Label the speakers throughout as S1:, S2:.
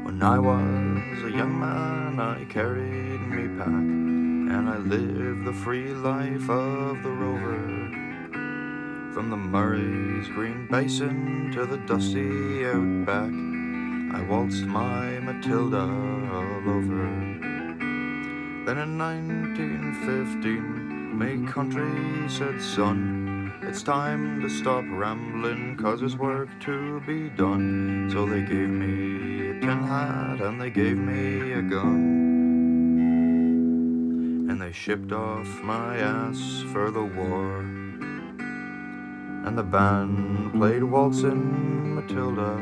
S1: When I was a young man, I carried me pack, and I lived the free life of the rover. From the Murray's green basin to the dusty outback, I waltzed my Matilda all over. Then in 1915, me country said, son, it's time to stop rambling, 'cause there's work to be done. So they gave me a tin hat and they gave me a gun, and they shipped off my ass for the war. And the band played waltzing Matilda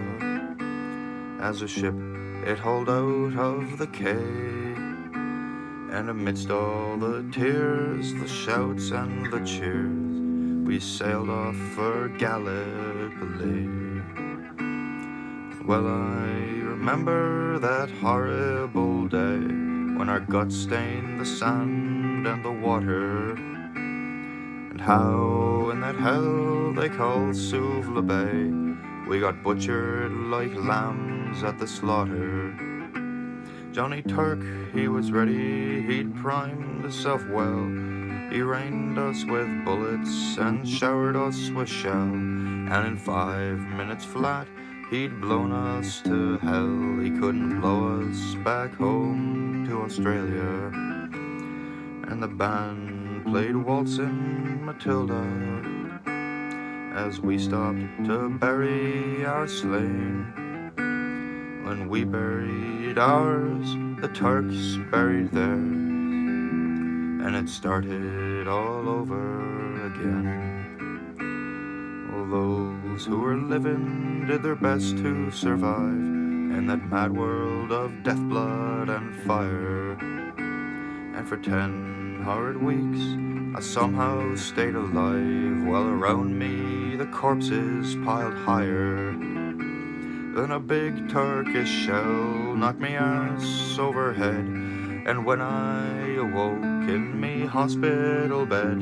S1: as the ship it hauled out of the quay. And amidst all the tears, the shouts and the cheers, we sailed off for Gallipoli. Well, I remember that horrible day when our guts stained the sand and the water, and how in that hell they call Suvla Bay we got butchered like lambs at the slaughter. Johnny Turk, he was ready, he'd primed himself well. He rained us with bullets and showered us with shell, and in 5 minutes flat, he'd blown us to hell. He couldn't blow us back home to Australia. And the band played waltzing Matilda as we stopped to bury our slain. When we buried ours, the Turks buried theirs, and it started all over again. All those who were living did their best to survive in that mad world of death, blood, and fire. And for 10 hard weeks, I somehow stayed alive, while around me the corpses piled higher. Then a big Turkish shell knocked me arse overhead, and when I awoke in me hospital bed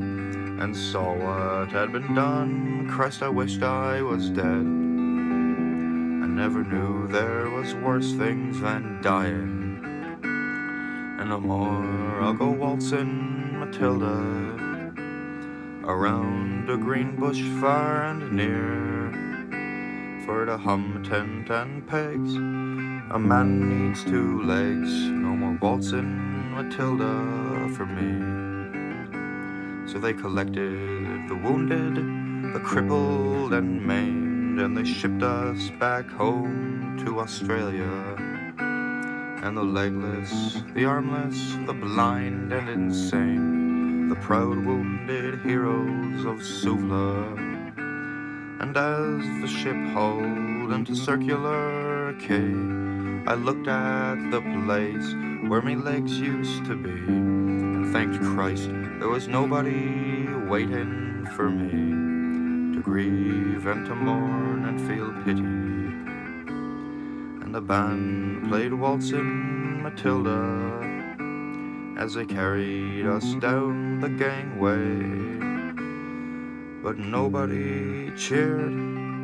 S1: and saw what had been done, Christ, I wished I was dead. I never knew there was worse things than dying. And no more I'll go waltzing Matilda around a green bush far and near. For to hum a tent and pegs, a man needs 2 legs. No more waltzing Matilda for me. So they collected the wounded, the crippled and maimed, and they shipped us back home to Australia. And the legless, the armless, the blind and insane, the proud wounded heroes of Suvla. And as the ship hauled into Circular Quay, I looked at the place where me legs used to be, and thanked Christ there was nobody waiting for me to grieve and to mourn and feel pity. And the band played waltzing Matilda as they carried us down the gangway. But nobody cheered,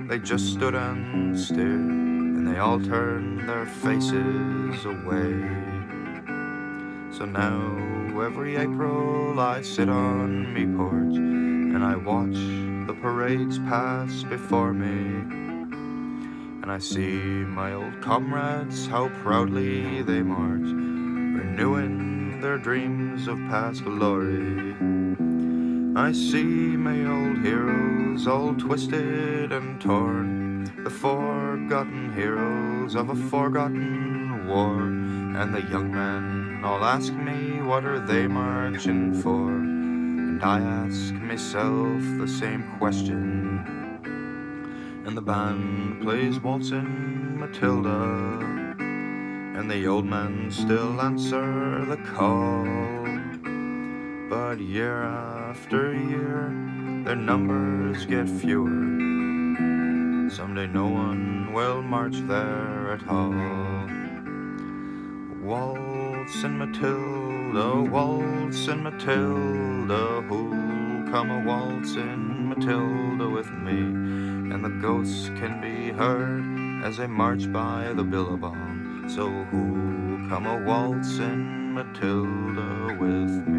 S1: they just stood and stared, and they all turned their faces away. So now every April I sit on me porch and I watch the parades pass before me, and I see my old comrades, how proudly they march, renewing their dreams of past glory. I see my old heroes all twisted and torn, the forgotten heroes of a forgotten war. And the young men all ask me, what are they marching for? And I ask myself the same question. And the band plays waltzing Matilda, and the old men still answer the call. But year after year, their numbers get fewer. Someday no one will march there at all. Waltzing Matilda Matilda, waltzing Matilda, who'll come a waltzing Matilda with me? And the ghosts can be heard as they march by the billabong. So who'll come a waltzing Matilda with me?